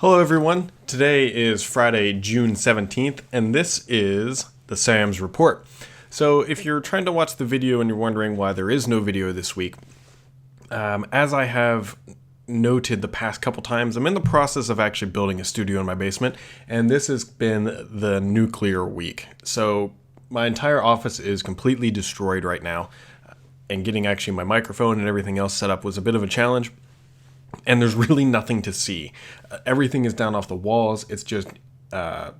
Hello everyone, today is Friday, June 17th, and this is the Sam's Report. So if you're trying to watch the video and you're wondering why there is no video this week, as I have noted the past couple times, I'm in the process of actually building a studio in my basement, and this has been the nuclear week. So my entire office is completely destroyed right now, and getting actually my microphone and everything else set up was a bit of a challenge. And there's really nothing to see. Everything is down off the walls. It's just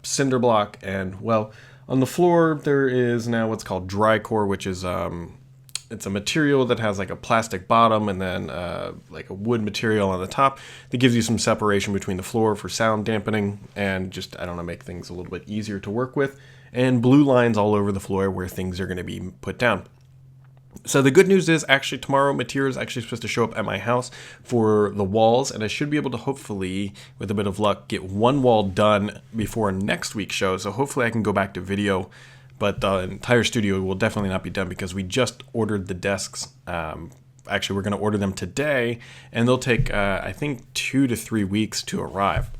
cinder block. And, well, on the floor, there is now what's called dry core, which is it's a material that has like a plastic bottom and then like a wood material on the top that gives you some separation between the floor for sound dampening and just, I don't know, make things a little bit easier to work with. And blue lines all over the floor where things are going to be put down. So the good news is actually tomorrow material is actually supposed to show up at my house for the walls, and I should be able to hopefully, with a bit of luck, get one wall done before next week's show. So hopefully I can go back to video, but the entire studio will definitely not be done because we just ordered the desks. Actually, we're going to order them today, and they'll take, I think, 2 to 3 weeks to arrive.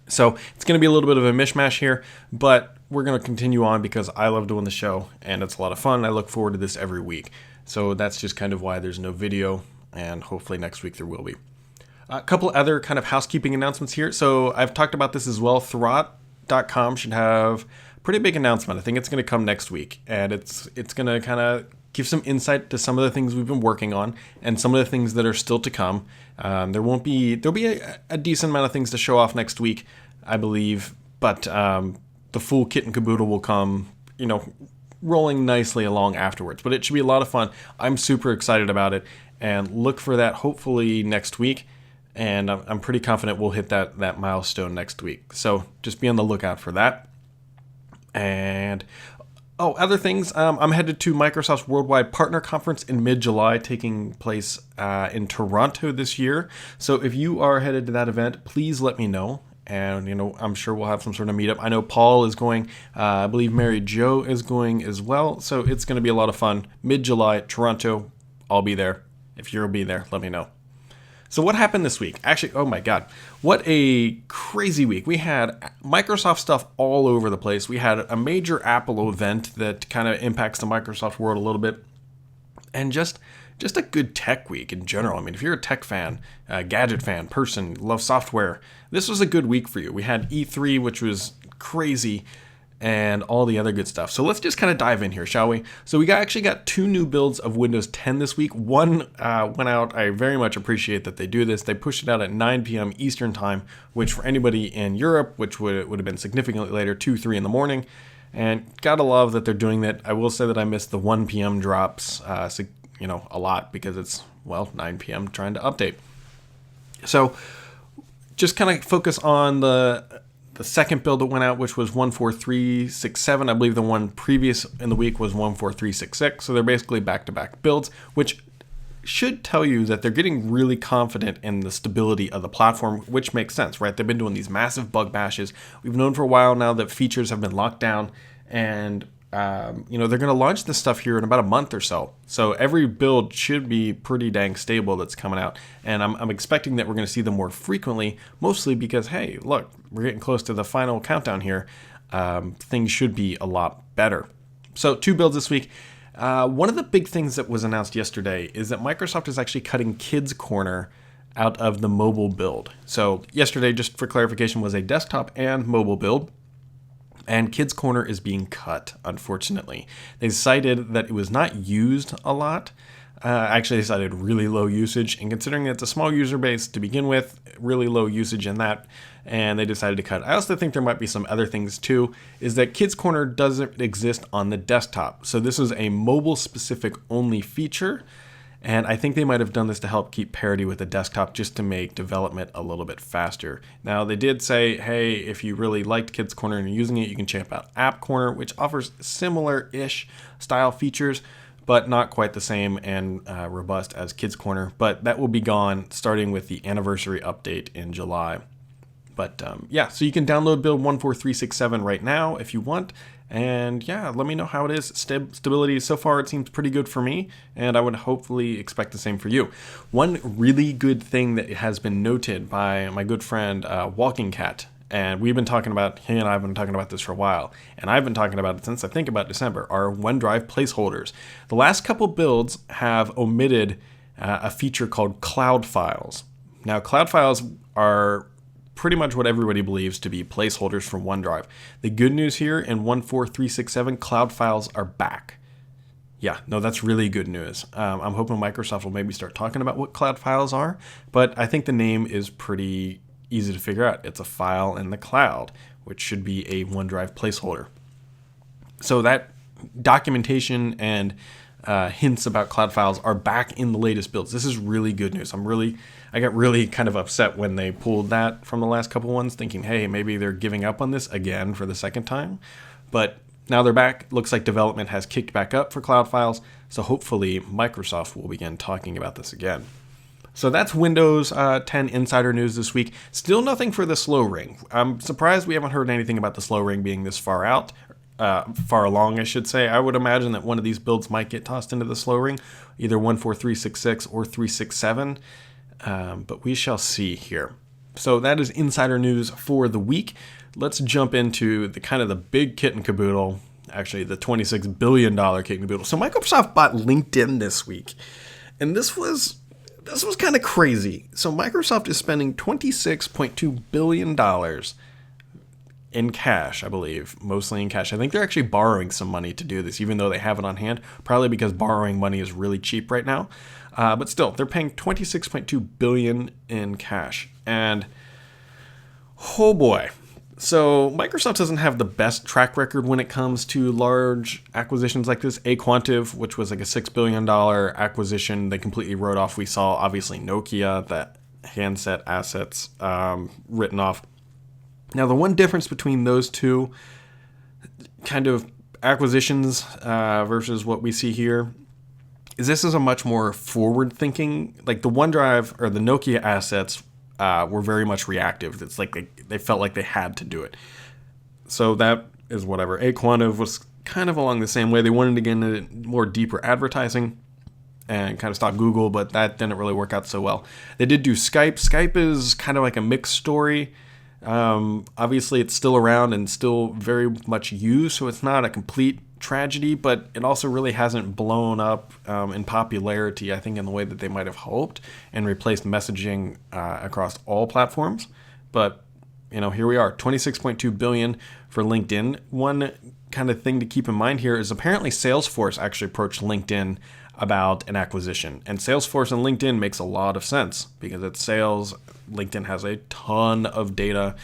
So it's going to be a little bit of a mishmash here, but we're going to continue on because I love doing the show and it's a lot of fun. I look forward to this every week. So that's just kind of why there's no video, and hopefully next week there will be. A couple other kind of housekeeping announcements here. So I've talked about this as well. Thurrott.com should have a pretty big announcement. I think it's going to come next week, and it's going to kind of give some insight to some of the things we've been working on and some of the things that are still to come. There'll be a decent amount of things to show off next week, I believe, but the full kit and caboodle will come, rolling nicely along afterwards. But it should be a lot of fun. I'm super excited about it, and look for that hopefully next week. And I'm pretty confident we'll hit that milestone next week. So just be on the lookout for that. And other things. I'm headed to Microsoft's Worldwide Partner Conference in mid-July, taking place in Toronto this year. So if you are headed to that event, please let me know. And, I'm sure we'll have some sort of meetup. I know Paul is going. I believe Mary Jo is going as well. So it's going to be a lot of fun. Mid-July, Toronto. I'll be there. If you'll be there, let me know. So what happened this week? Actually, oh my God, what a crazy week. We had Microsoft stuff all over the place. We had a major Apple event that kind of impacts the Microsoft world a little bit. And just a good tech week in general. I mean, if you're a tech fan, a gadget fan, person, love software, this was a good week for you. We had E3, which was crazy, and all the other good stuff. So let's just kind of dive in here, shall we? So we actually got 2 new builds of Windows 10 this week. One went out. I very much appreciate that they do this. They pushed it out at 9 p.m. Eastern time, which for anybody in Europe, which would have been significantly later, 2, 3 in the morning. And gotta love that they're doing that. I will say that I missed the 1 p.m. drops, a lot because it's, 9 p.m. trying to update. So just kind of focus on the second build that went out, which was 14367. I believe the one previous in the week was 14366. So they're basically back-to-back builds, which should tell you that they're getting really confident in the stability of the platform, which makes sense, right? They've been doing these massive bug bashes. We've known for a while now that features have been locked down, and they're going to launch this stuff here in about a month or so. So every build should be pretty dang stable that's coming out. And I'm expecting that we're going to see them more frequently, mostly because, hey, look, we're getting close to the final countdown here. Things should be a lot better. So 2 builds this week. One of the big things that was announced yesterday is that Microsoft is actually cutting Kids Corner out of the mobile build. So yesterday, just for clarification, was a desktop and mobile build. And Kids Corner is being cut, unfortunately. They cited that it was not used a lot. Actually, they cited really low usage. And considering that it's a small user base to begin with, really low usage in that, and they decided to cut. I also think there might be some other things too, is that Kids Corner doesn't exist on the desktop. So this is a mobile-specific only feature. And I think they might have done this to help keep parity with the desktop, just to make development a little bit faster. Now, they did say, hey, if you really liked Kids Corner and you're using it, you can check out App Corner, which offers similar-ish style features, but not quite the same and robust as Kids Corner. But that will be gone starting with the anniversary update in July. But so you can download build 14367 right now if you want. And yeah, let me know how it is. Stability so far, it seems pretty good for me, and I would hopefully expect the same for you. One really good thing that has been noted by my good friend Walking Cat, and he and I have been talking about this for a while, and I've been talking about it since I think about December, are OneDrive placeholders. The last couple builds have omitted a feature called cloud files. Now, cloud files are pretty much what everybody believes to be placeholders from OneDrive. The good news here in 14367, cloud files are back. Yeah, no, that's really good news. I'm hoping Microsoft will maybe start talking about what cloud files are, but I think the name is pretty easy to figure out. It's a file in the cloud, which should be a OneDrive placeholder. So that documentation and hints about cloud files are back in the latest builds. This is really good news. I got really kind of upset when they pulled that from the last couple ones, thinking, hey, maybe they're giving up on this again for the second time. But now they're back. Looks like development has kicked back up for cloud files. So hopefully Microsoft will begin talking about this again. So that's Windows 10 insider news this week. Still nothing for the slow ring. I'm surprised we haven't heard anything about the slow ring being this far along, I should say. I would imagine that one of these builds might get tossed into the slow ring, either 14366 or 367, but we shall see here. So that is insider news for the week. Let's jump into the big kit and caboodle, actually the $26 billion kit and caboodle. So Microsoft bought LinkedIn this week, and this was kind of crazy. So Microsoft is spending $26.2 billion in cash, I believe, mostly in cash. I think they're actually borrowing some money to do this, even though they have it on hand, probably because borrowing money is really cheap right now. But still, they're paying $26.2 billion in cash. And oh boy. So Microsoft doesn't have the best track record when it comes to large acquisitions like this. Aquantive, which was like a $6 billion acquisition, they completely wrote off. We saw, obviously, Nokia, that handset assets written off. Now, the one difference between those two kind of acquisitions versus what we see here is this is a much more forward-thinking, like the OneDrive or the Nokia assets were very much reactive. It's like they felt like they had to do it. So that is whatever. Aquantive was kind of along the same way. They wanted to get into more deeper advertising and kind of stop Google, but that didn't really work out so well. They did do Skype. Skype is kind of like a mixed story. Obviously, it's still around and still very much used, so it's not a complete tragedy, but it also really hasn't blown up in popularity, I think, in the way that they might have hoped, and replaced messaging across all platforms. But here we are, $26.2 billion for LinkedIn. One kind of thing to keep in mind here is apparently Salesforce actually approached LinkedIn about an acquisition, and Salesforce and LinkedIn makes a lot of sense because it's sales. LinkedIn has a ton of data,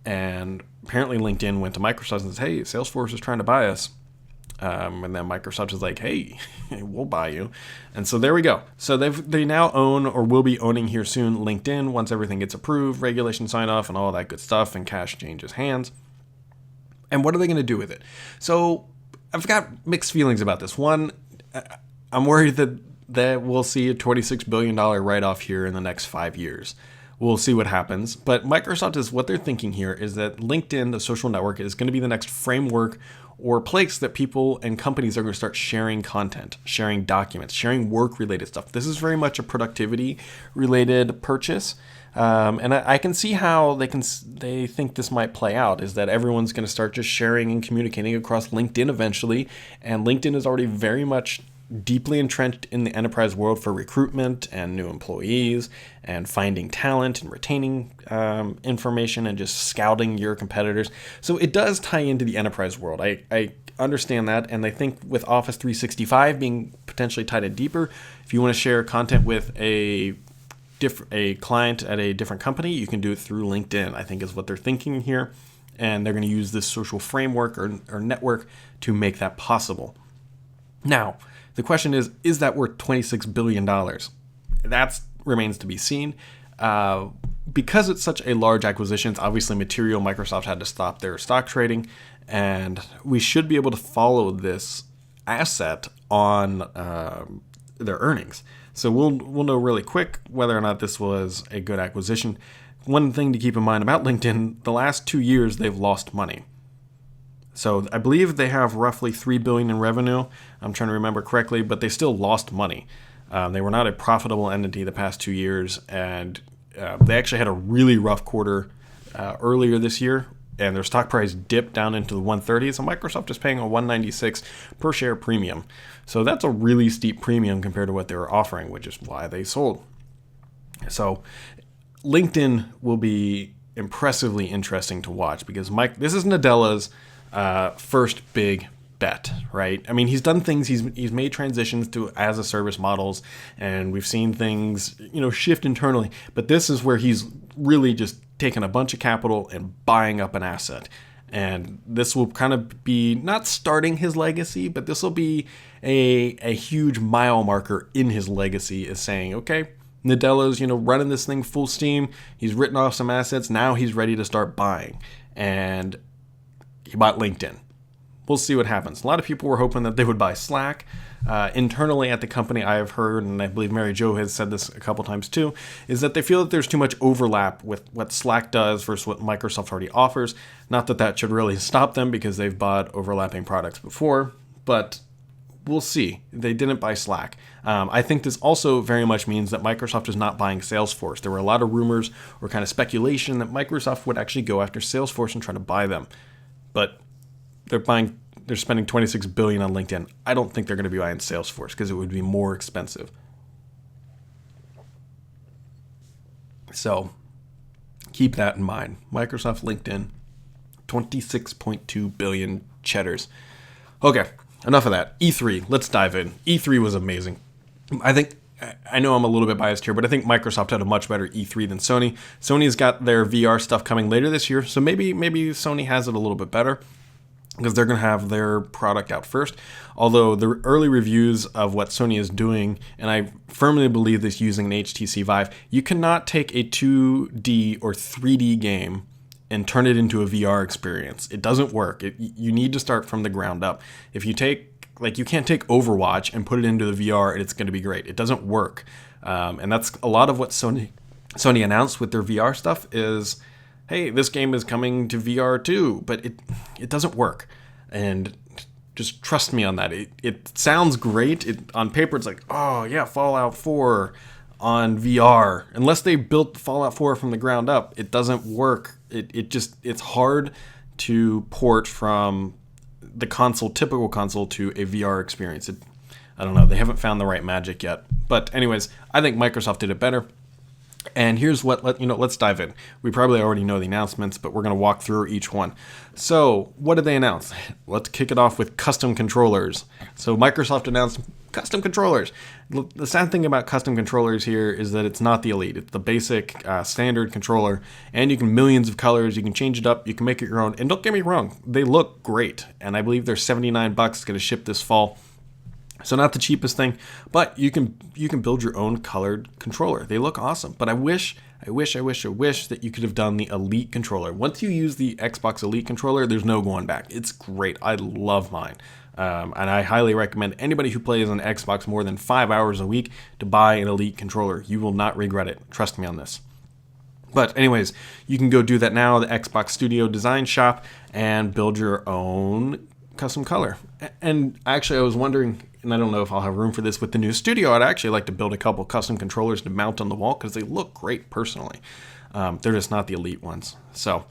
and apparently LinkedIn went to Microsoft and said, hey, Salesforce is trying to buy us. And then Microsoft is like, hey, we'll buy you. And so there we go. So they now own, or will be owning here soon, LinkedIn once everything gets approved, regulation sign off and all that good stuff, and cash changes hands. And what are they going to do with it? So I've got mixed feelings about this. One, I'm worried that we'll see a $26 billion write-off here in the next 5 years. We'll see what happens. But Microsoft what they're thinking here is that LinkedIn, the social network, is going to be the next framework or place that people and companies are going to start sharing content, sharing documents, sharing work-related stuff. This is very much a productivity-related purchase. And I can see how they think this might play out, is that everyone's going to start just sharing and communicating across LinkedIn eventually. And LinkedIn is already very much deeply entrenched in the enterprise world for recruitment and new employees and finding talent and retaining information and just scouting your competitors. So it does tie into the enterprise world. I understand that, and I think with Office 365 being potentially tied in deeper, if you want to share content with a client at a different company, you can do it through LinkedIn, I think is what they're thinking here. And they're going to use this social framework or network to make that possible. Now, the question is that worth $26 billion? That remains to be seen. Because it's such a large acquisition, it's obviously material. Microsoft had to stop their stock trading, and we should be able to follow this asset on their earnings. So we'll know really quick whether or not this was a good acquisition. One thing to keep in mind about LinkedIn, the last 2 years they've lost money. So I believe they have roughly $3 billion in revenue. I'm trying to remember correctly, but they still lost money. They were not a profitable entity the past 2 years, and they actually had a really rough quarter earlier this year, and their stock price dipped down into the 130s, and Microsoft is paying a 196 per share premium. So that's a really steep premium compared to what they were offering, which is why they sold. So LinkedIn will be impressively interesting to watch because this is Nadella's first big bet, right? I mean, he's done things, he's made transitions to as a service models, and we've seen things, shift internally, but this is where he's really just taken a bunch of capital and buying up an asset. And this will kind of be not starting his legacy, but this will be a huge mile marker in his legacy, is saying, okay, Nadella's, running this thing full steam. He's written off some assets. Now he's ready to start buying. And he bought LinkedIn. We'll see what happens. A lot of people were hoping that they would buy Slack. Internally at the company, I have heard, and I believe Mary Jo has said this a couple times too, is that they feel that there's too much overlap with what Slack does versus what Microsoft already offers. Not that that should really stop them because they've bought overlapping products before, but we'll see. They didn't buy Slack. I think this also very much means that Microsoft is not buying Salesforce. There were a lot of rumors or kind of speculation that Microsoft would actually go after Salesforce and try to buy them. But they're spending $26 billion on LinkedIn. I don't think they're going to be buying Salesforce because it would be more expensive. So keep that in mind. Microsoft, LinkedIn, 26.2 billion cheddars. Okay, enough of that. E3, let's dive in. E3 was amazing. I know I'm a little bit biased here, but I think Microsoft had a much better E3 than Sony. Sony's got their VR stuff coming later this year, so maybe Sony has it a little bit better, because they're going to have their product out first. Although the early reviews of what Sony is doing, and I firmly believe this using an HTC Vive, you cannot take a 2D or 3D game and turn it into a VR experience. It doesn't work. You need to start from the ground up. If you you can't take Overwatch and put it into the VR and it's going to be great. It doesn't work. And that's a lot of what Sony announced with their VR stuff is, hey, this game is coming to VR too, but it doesn't work. And just trust me on that. It sounds great. On paper, it's like, oh yeah, Fallout 4 on VR. Unless they built Fallout 4 from the ground up, it doesn't work. It's hard to port from the typical console to a VR experience. I don't know. They haven't found the right magic yet. But anyways, I think Microsoft did it better. And here's let's dive in. We probably already know the announcements, but we're going to walk through each one. So what did they announce? Let's kick it off with custom controllers. So Microsoft announced custom controllers. The sad thing about custom controllers here is that it's not the Elite. It's the basic standard controller, and you can millions of colors. You can change it up. You can make it your own. And don't get me wrong, they look great. And I believe they're $79. It's going to ship this fall. So not the cheapest thing, but you can build your own colored controller. They look awesome, but I wish that you could have done the Elite controller. Once you use the Xbox Elite controller, there's no going back. It's great. I love mine. And I highly recommend anybody who plays on Xbox more than 5 hours a week to buy an Elite controller. You will not regret it. Trust me on this. But anyways, you can go do that now, the Xbox Studio Design Shop, and build your own custom color. And actually, I was wondering, and I don't know if I'll have room for this with the new studio, I'd actually like to build a couple custom controllers to mount on the wall because they look great personally. They're just not the Elite ones. So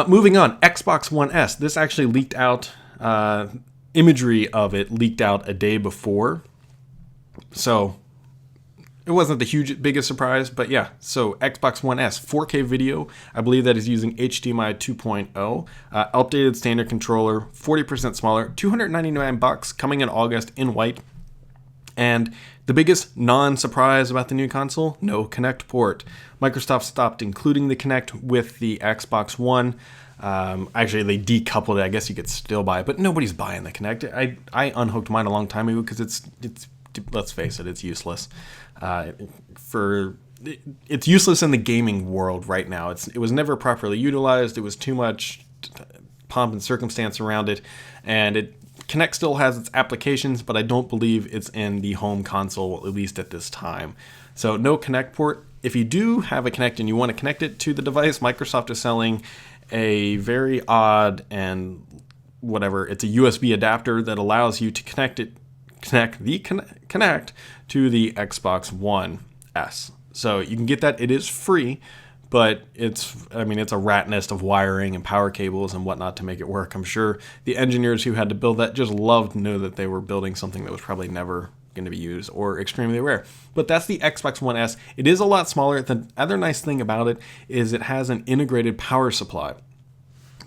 moving on, Xbox One S. This actually leaked out, imagery of it leaked out a day before. So it wasn't the biggest surprise, but yeah. So Xbox One S, 4K video. I believe that is using HDMI 2.0. Updated standard controller, 40% smaller, $299, coming in August in white. And the biggest non-surprise about the new console, no Kinect port. Microsoft stopped including the Kinect with the Xbox One. Actually, they decoupled it. I guess you could still buy it, but nobody's buying the Kinect. I unhooked mine a long time ago because it's let's face it, it's useless. It's useless in the gaming world right now. It was never properly utilized. It was too much pomp and circumstance around it, and Kinect still has its applications, but I don't believe it's in the home console, at least at this time. So no Kinect port. If you do have a Kinect and you want to connect it to the device, Microsoft is selling a very odd and whatever. It's a USB adapter that allows you to connect to the Xbox One S. So you can get that. It is free, but it's a rat nest of wiring and power cables and whatnot to make it work. I'm sure the engineers who had to build that just loved to know that they were building something that was probably never going to be used or extremely rare. But that's the Xbox One S. It is a lot smaller. The other nice thing about it is it has an integrated power supply.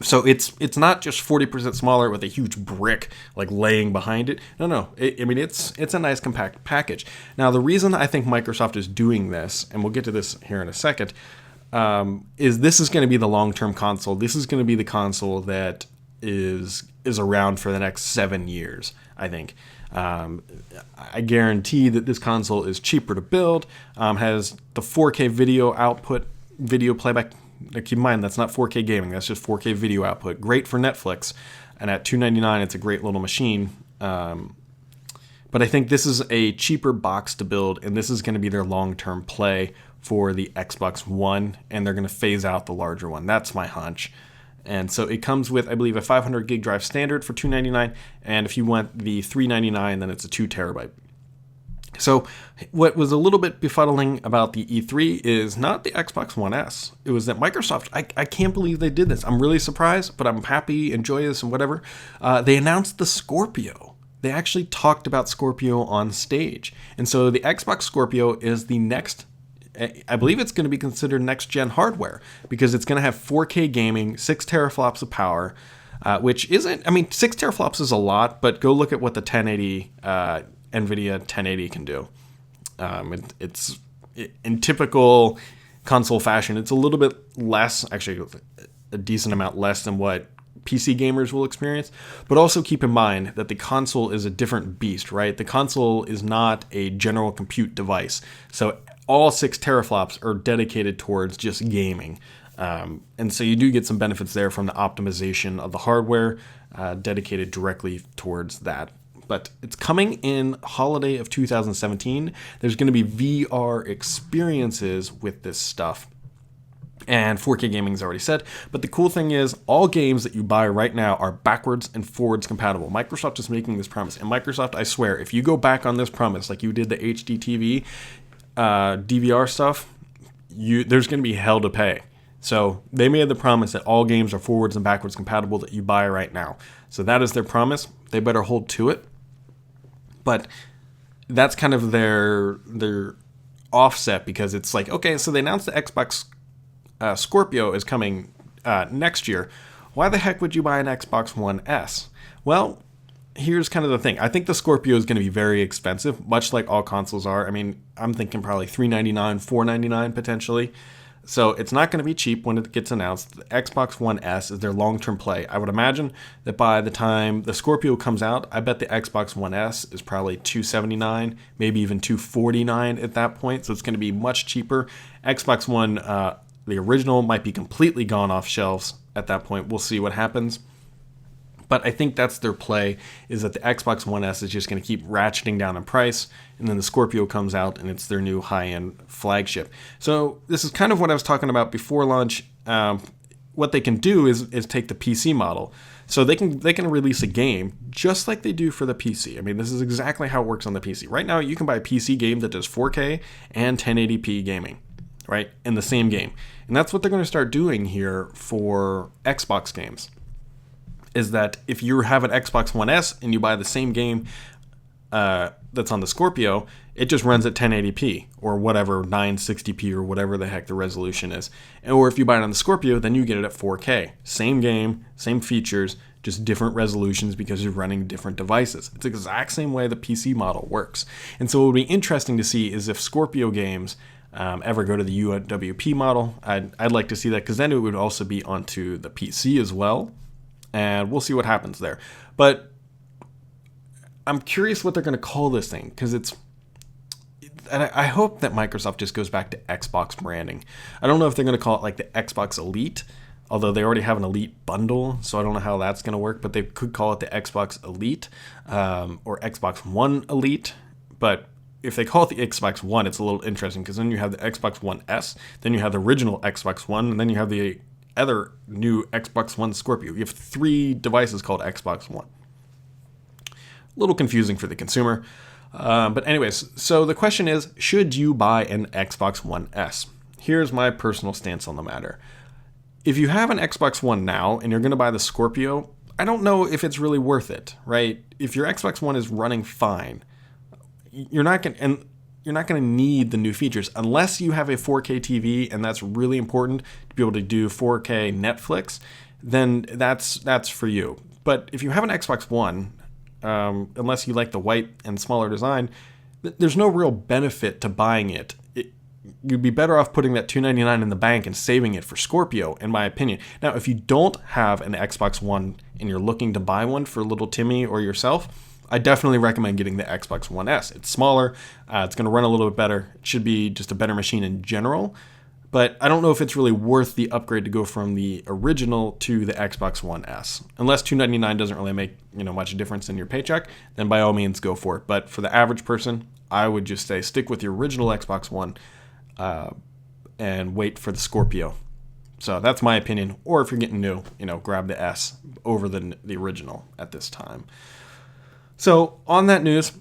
So it's not just 40% smaller with a huge brick like laying behind it. No. It's a nice compact package. Now, the reason I think Microsoft is doing this, and we'll get to this here in a second, is this is going to be the long-term console. This is going to be the console that is around for the next 7 years, I think. I guarantee that this console is cheaper to build, has the 4K video output, video playback. Now keep in mind, that's not 4K gaming, that's just 4K video output. Great for Netflix, and at $299, it's a great little machine. But I think this is a cheaper box to build, and this is going to be their long-term play for the Xbox One, and they're going to phase out the larger one. That's my hunch. And so it comes with, I believe, a 500 gig drive standard for $299, and if you want the $399, then it's a 2 terabyte. So what was a little bit befuddling about the E3 is not the Xbox One S. It was that Microsoft, I can't believe they did this. I'm really surprised, but I'm happy and joyous and whatever. They announced the Scorpio. They actually talked about Scorpio on stage. And so the Xbox Scorpio is the next, I believe it's going to be considered next-gen hardware because it's going to have 4K gaming, 6 teraflops of power, which isn't, 6 teraflops is a lot, but go look at what the 1080 NVIDIA 1080 can do. It's in typical console fashion, it's a little bit less, actually a decent amount less than what PC gamers will experience. But also keep in mind that the console is a different beast, right? The console is not a general compute device. So all 6 teraflops are dedicated towards just gaming. And so you do get some benefits there from the optimization of the hardware dedicated directly towards that. But it's coming in holiday of 2017. There's going to be VR experiences with this stuff. And 4K gaming is already said. But the cool thing is, all games that you buy right now are backwards and forwards compatible. Microsoft is making this promise. And Microsoft, I swear, if you go back on this promise, like you did the HD TV, DVR stuff, there's going to be hell to pay. So they made the promise that all games are forwards and backwards compatible that you buy right now. So that is their promise. They better hold to it. But that's kind of their offset, because it's like, okay, so they announced the Xbox Scorpio is coming next year. Why the heck would you buy an Xbox One S? Well, here's kind of the thing. I think the Scorpio is going to be very expensive, much like all consoles are. I'm thinking probably $399, $499 potentially. So it's not going to be cheap when it gets announced. The Xbox One S is their long-term play. I would imagine that by the time the Scorpio comes out, I bet the Xbox One S is probably $279, maybe even $249 at that point. So it's going to be much cheaper. Xbox One, the original, might be completely gone off shelves at that point. We'll see what happens. But I think that's their play, is that the Xbox One S is just going to keep ratcheting down in price, and then the Scorpio comes out, and it's their new high-end flagship. So this is kind of what I was talking about before launch. What they can do is take the PC model. So they can release a game just like they do for the PC. This is exactly how it works on the PC. Right now, you can buy a PC game that does 4K and 1080p gaming, right, in the same game. And that's what they're going to start doing here for Xbox games. Is that if you have an Xbox One S and you buy the same game that's on the Scorpio, it just runs at 1080p or whatever, 960p or whatever the heck the resolution is. Or if you buy it on the Scorpio, then you get it at 4K. Same game, same features, just different resolutions because you're running different devices. It's the exact same way the PC model works. And so what would be interesting to see is if Scorpio games ever go to the UWP model. I'd like to see that, because then it would also be onto the PC as well. And we'll see what happens there. But I'm curious what they're going to call this thing, because I hope that Microsoft just goes back to Xbox branding. I don't know if they're going to call it like the Xbox Elite, although they already have an Elite bundle, so I don't know how that's going to work, but they could call it the Xbox Elite or Xbox One Elite. But if they call it the Xbox One, it's a little interesting, because then you have the Xbox One S, then you have the original Xbox One, and then you have the other new Xbox One Scorpio. You have 3 devices called Xbox One. A little confusing for the consumer. But anyways, so the question is, should you buy an Xbox One S? Here's my personal stance on the matter. If you have an Xbox One now and you're going to buy the Scorpio, I don't know if it's really worth it, right? If your Xbox One is running fine, you're not going to need the new features unless you have a 4K TV, and that's really important to be able to do 4K Netflix. Then that's for you. But if you have an Xbox One, unless you like the white and smaller design, there's no real benefit to buying it. You'd be better off putting that $299 in the bank and saving it for Scorpio, in my opinion. Now, if you don't have an Xbox One and you're looking to buy one for little Timmy or yourself, I definitely recommend getting the Xbox One S. It's smaller, it's going to run a little bit better. It should be just a better machine in general, but I don't know if it's really worth the upgrade to go from the original to the Xbox One S. Unless $299 doesn't really make much difference in your paycheck, then by all means go for it. But for the average person, I would just say stick with your original Xbox One and wait for the Scorpio. So that's my opinion. Or if you're getting new, grab the S over the original at this time. So on that news,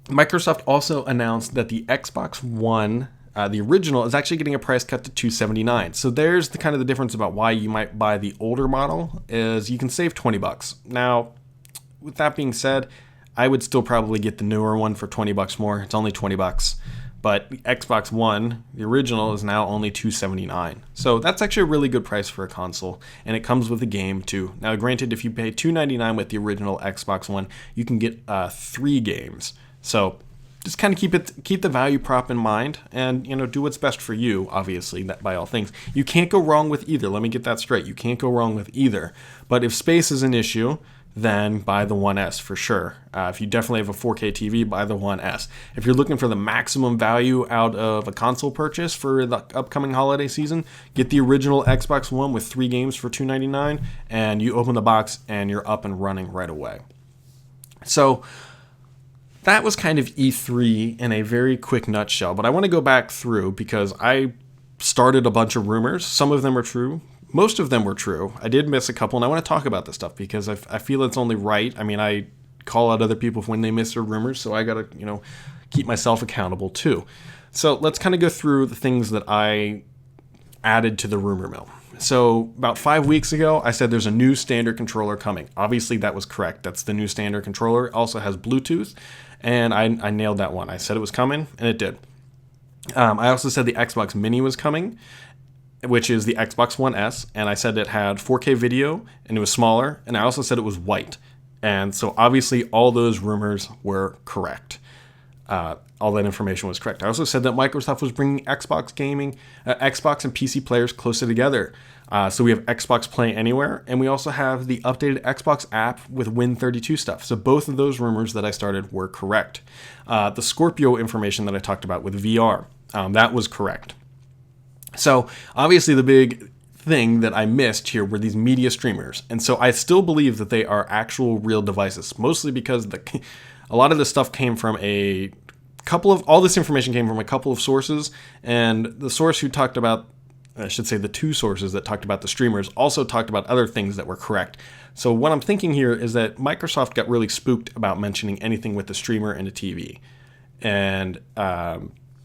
Microsoft also announced that the Xbox One, the original, is actually getting a price cut to $279. So there's the difference about why you might buy the older model, is you can save $20. Now, with that being said, I would still probably get the newer one for $20 more. It's only $20. But the Xbox One, the original, is now only $279. So that's actually a really good price for a console, and it comes with a game too. Now, granted, if you pay $299 with the original Xbox One, you can get 3 games. So just keep the value prop in mind, and do what's best for you. Obviously, that by all things, you can't go wrong with either. Let me get that straight. You can't go wrong with either. But if space is an issue, then buy the One S for sure. If you definitely have a 4K TV, buy the One S. If you're looking for the maximum value out of a console purchase for the upcoming holiday season, get the original Xbox One with 3 games for $299, and you open the box and you're up and running right away. So that was kind of E3 in a very quick nutshell, but I want to go back through because I started a bunch of rumors. Some of them are true. Most of them were true. I did miss a couple, and I want to talk about this stuff because I feel it's only right. I mean, I call out other people when they miss their rumors, so I got to, keep myself accountable too. So let's kind of go through the things that I added to the rumor mill. So about 5 weeks ago, I said there's a new standard controller coming. Obviously, that was correct. That's the new standard controller. It also has Bluetooth, and I nailed that one. I said it was coming, and it did. I also said the Xbox Mini was coming, which is the Xbox One S, and I said it had 4K video, and it was smaller, and I also said it was white. And so obviously all those rumors were correct. All that information was correct. I also said that Microsoft was bringing Xbox and PC players closer together. So we have Xbox Play Anywhere, and we also have the updated Xbox app with Win32 stuff. So both of those rumors that I started were correct. The Scorpio information that I talked about with VR, that was correct. So obviously the big thing that I missed here were these media streamers. And so I still believe that they are actual real devices, mostly because a lot of this stuff came from all this information came from a couple of sources. And the source who talked about, the 2 sources that talked about the streamers also talked about other things that were correct. So what I'm thinking here is that Microsoft got really spooked about mentioning anything with the streamer and a TV. And,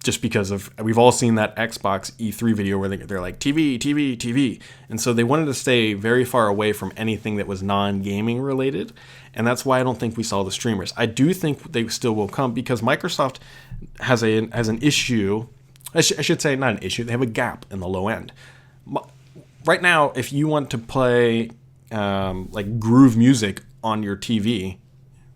just because we've all seen that Xbox E3 video where they're like, TV, TV, TV. And so they wanted to stay very far away from anything that was non-gaming related. And that's why I don't think we saw the streamers. I do think they still will come because Microsoft has an issue. I should say not an issue. They have a gap in the low end. Right now, if you want to play like groove music on your TV,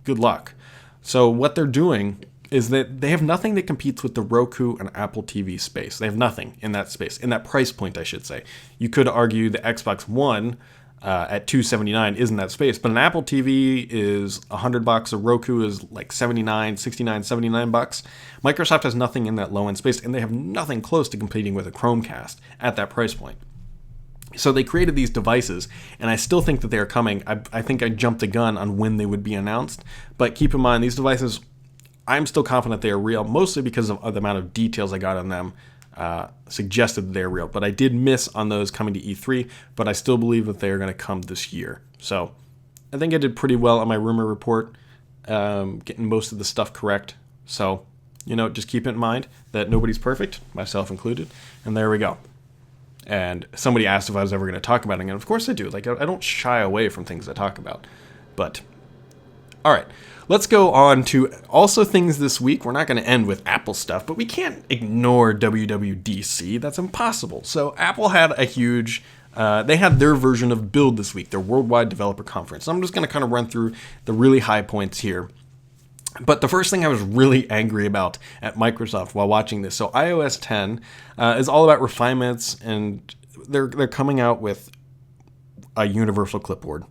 good luck. So what they're doing is that they have nothing that competes with the Roku and Apple TV space. They have nothing in that space, in that price point, I should say. You could argue the Xbox One at $279 is in that space, but an Apple TV is $100, a Roku is like $69, $79 Microsoft has nothing in that low-end space, and they have nothing close to competing with a Chromecast at that price point. So they created these devices, and I still think that they are coming. I think I jumped the gun on when they would be announced, but keep in mind, these devices, I'm still confident they are real, mostly because of the amount of details I got on them suggested they're real. But I did miss on those coming to E3, but I still believe that they are going to come this year. So I think I did pretty well on my rumor report, getting most of the stuff correct. So, just keep it in mind that nobody's perfect, myself included. And there we go. And somebody asked if I was ever going to talk about it, and of course I do. Like, I don't shy away from things I talk about. But, all right, let's go on to also things this week. We're not going to end with Apple stuff, but we can't ignore WWDC. That's impossible. So Apple had a huge, they had their version of Build this week, their Worldwide Developer Conference. So I'm just going to kind of run through the really high points here. But the first thing I was really angry about at Microsoft while watching this, so iOS 10 is all about refinements, and they're coming out with a universal clipboard.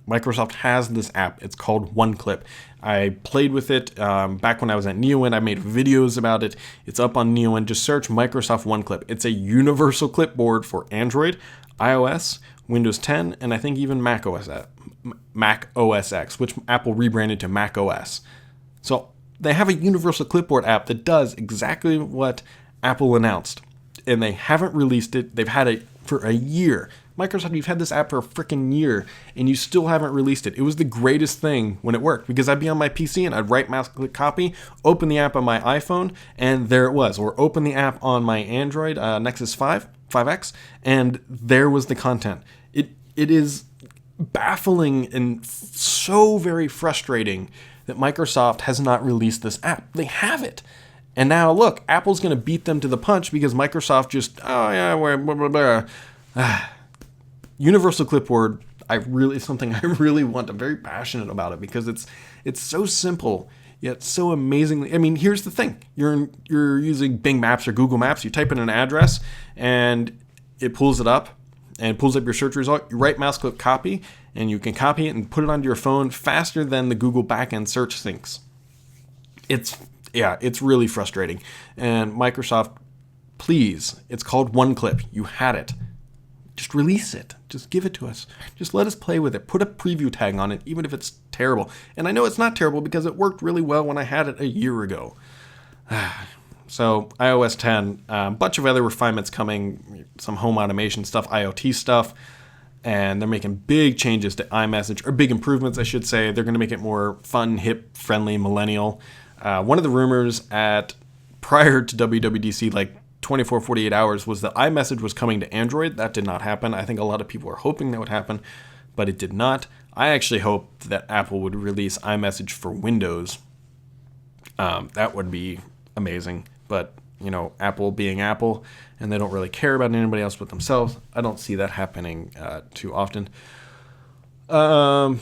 Microsoft has this app. It's called OneClip. I played with it back when I was at NeoWin. I made videos about it. It's up on NeoWin. Just search Microsoft OneClip. It's a universal clipboard for Android, iOS, Windows 10, and I think even Mac OS X, which Apple rebranded to Mac OS. So they have a universal clipboard app that does exactly what Apple announced, and they haven't released it. They've had it for a year. Microsoft, you've had this app for a freaking year, and you still haven't released it. It was the greatest thing when it worked, because I'd be on my PC and I'd right mouse click copy, open the app on my iPhone, and there it was. Or open the app on my Android Nexus 5X, and there was the content. It is baffling and so very frustrating that Microsoft has not released this app. They have it. And now look, Apple's going to beat them to the punch because Microsoft just, blah, blah, blah. Universal clipboard, something I really want. I'm very passionate about it because it's so simple yet so amazingly. I mean, here's the thing: you're using Bing Maps or Google Maps. You type in an address and it pulls it up and pulls up your search result. You right mouse click copy, and you can copy it and put it onto your phone faster than the Google backend search syncs. It's really frustrating. And Microsoft, please, it's called OneClip. You had it. Just release it. Just give it to us. Just let us play with it. Put a preview tag on it, even if it's terrible. And I know it's not terrible because it worked really well when I had it a year ago. So iOS 10, a bunch of other refinements coming, some home automation stuff, IoT stuff, and they're making big changes to iMessage, or big improvements, I should say. They're going to make it more fun, hip, friendly, millennial. One of the rumors prior to WWDC, like 24, 48 hours, was that iMessage was coming to Android. That did not happen. I think a lot of people were hoping that would happen, but it did not. I actually hoped that Apple would release iMessage for Windows. That would be amazing. But, Apple being Apple, and they don't really care about anybody else but themselves, I don't see that happening too often. One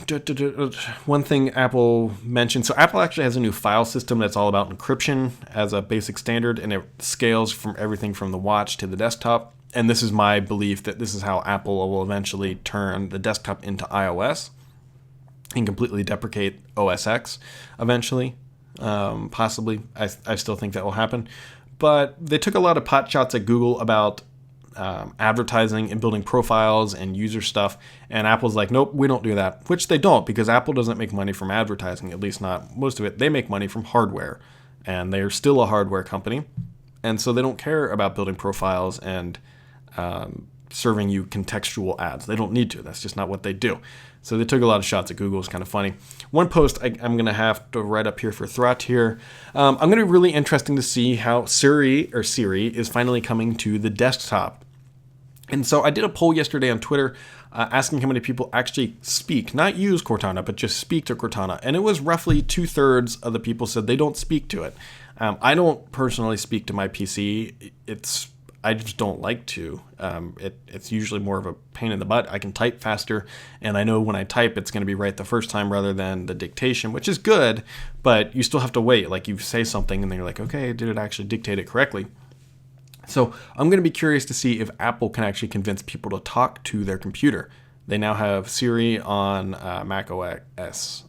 thing Apple mentioned, so Apple actually has a new file system that's all about encryption as a basic standard, and it scales from everything from the watch to the desktop. And this is my belief that this is how Apple will eventually turn the desktop into iOS and completely deprecate OS X eventually. Possibly. I still think that will happen. But they took a lot of pot shots at Google about advertising and building profiles and user stuff, and Apple's like, nope, we don't do that, which they don't, because Apple doesn't make money from advertising, at least not most of it. They make money from hardware, and they're still a hardware company, and so they don't care about building profiles and serving you contextual ads. They don't need to. That's just not what they do. So they took a lot of shots at Google. It's kind of funny. One post I'm going to have to write up here for Threat here. I'm going to be really interesting to see how Siri is finally coming to the desktop. And so I did a poll yesterday on Twitter asking how many people actually speak, not use Cortana, but just speak to Cortana. And it was roughly 2/3 of the people said they don't speak to it. I don't personally speak to my PC. I just don't like to. It's usually more of a pain in the butt. I can type faster, and I know when I type it's going to be right the first time rather than the dictation, which is good, but you still have to wait. Like, you say something, and then you're like, okay, did it actually dictate it correctly? So I'm going to be curious to see if Apple can actually convince people to talk to their computer. They now have Siri on Mac OS.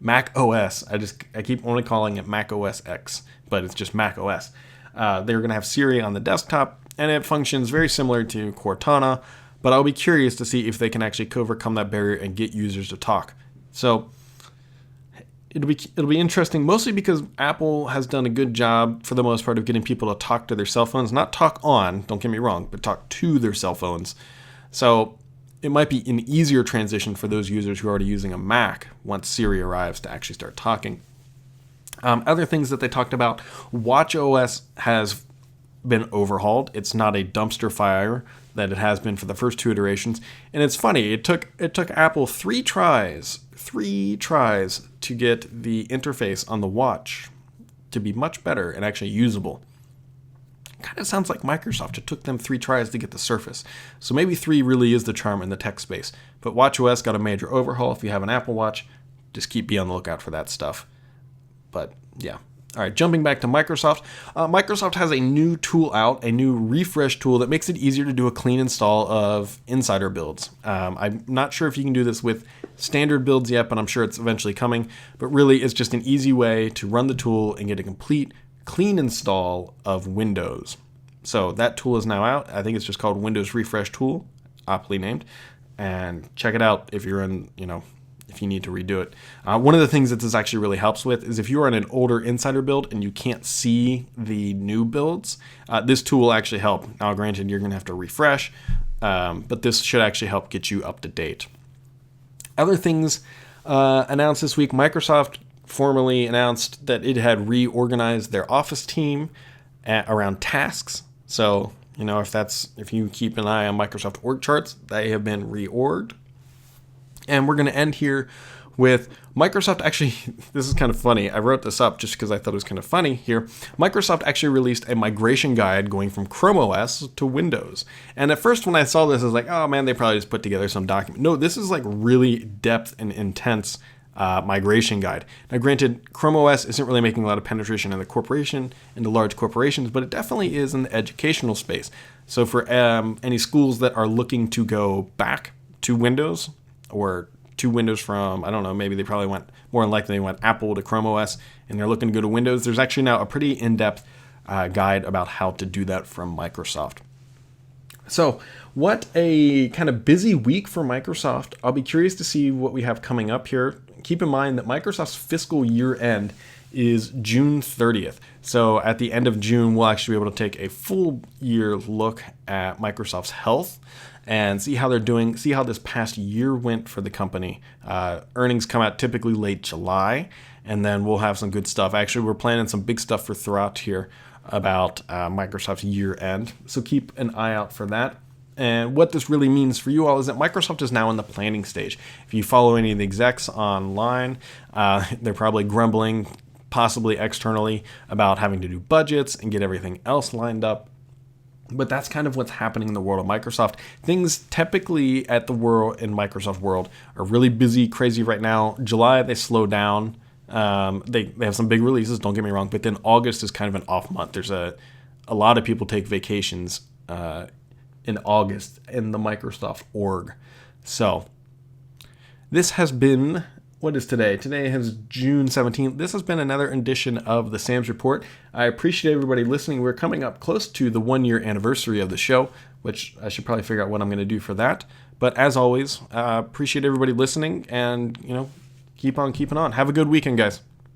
I keep only calling it Mac OS X, but it's just Mac OS. They're going to have Siri on the desktop, and it functions very similar to Cortana, but I'll be curious to see if they can actually overcome that barrier and get users to talk. So it'll be interesting, mostly because Apple has done a good job for the most part of getting people to talk to their cell phones, not talk on, don't get me wrong, but talk to their cell phones. So it might be an easier transition for those users who are already using a Mac once Siri arrives to actually start talking. Other things that they talked about, watchOS has been overhauled. It's not a dumpster fire that it has been for the first 2 iterations. And it's funny, it took Apple 3 tries to get the interface on the watch to be much better and actually usable. Kind of sounds like Microsoft. It took them 3 tries to get the Surface. So maybe 3 really is the charm in the tech space. But watchOS got a major overhaul. If you have an Apple Watch, just be on the lookout for that stuff. But yeah. All right, jumping back to Microsoft. Microsoft has a new tool out, a new refresh tool that makes it easier to do a clean install of insider builds. I'm not sure if you can do this with standard builds yet, but I'm sure it's eventually coming. But really, it's just an easy way to run the tool and get a complete clean install of Windows. So that tool is now out. I think it's just called Windows Refresh Tool, aptly named. And check it out if you're in, if you need to redo it. One of the things that this actually really helps with is if you are in an older insider build and you can't see the new builds, this tool will actually help. Now, granted, you're going to have to refresh, but this should actually help get you up to date. Other things announced this week, Microsoft formally announced that it had reorganized their Office team around tasks. So, if you keep an eye on Microsoft org charts, they have been reorged. And we're going to end here with Microsoft actually, this is kind of funny. I wrote this up just because I thought it was kind of funny here. Microsoft actually released a migration guide going from Chrome OS to Windows. And at first when I saw this, I was like, oh man, they probably just put together some document. No, this is like really depth and intense migration guide. Now granted, Chrome OS isn't really making a lot of penetration into large corporations, but it definitely is in the educational space. So for any schools that are looking to go back to Windows, or to Windows from, I don't know, maybe they probably went, more than likely they went Apple to Chrome OS, and they're looking to go to Windows. There's actually now a pretty in-depth guide about how to do that from Microsoft. So what a kind of busy week for Microsoft. I'll be curious to see what we have coming up here. Keep in mind that Microsoft's fiscal year end is June 30th. So at the end of June, we'll actually be able to take a full year look at Microsoft's health and see how they're doing, see how this past year went for the company. Earnings come out typically late July, and then we'll have some good stuff. Actually, we're planning some big stuff for throughout here about Microsoft's year end. So keep an eye out for that. And what this really means for you all is that Microsoft is now in the planning stage. If you follow any of the execs online, they're probably grumbling, possibly externally, about having to do budgets and get everything else lined up. But that's kind of what's happening in the world of Microsoft. Things typically in Microsoft world are really busy, crazy right now. July, they slow down. They have some big releases, don't get me wrong, but then August is kind of an off month. There's a lot of people take vacations in August in the Microsoft org. So this has been, what is today? Today is June 17th. This has been another edition of the Sam's Report. I appreciate everybody listening. We're coming up close to the 1-year anniversary of the show, which I should probably figure out what I'm going to do for that. But as always, appreciate everybody listening, and keep on keeping on. Have a good weekend, guys.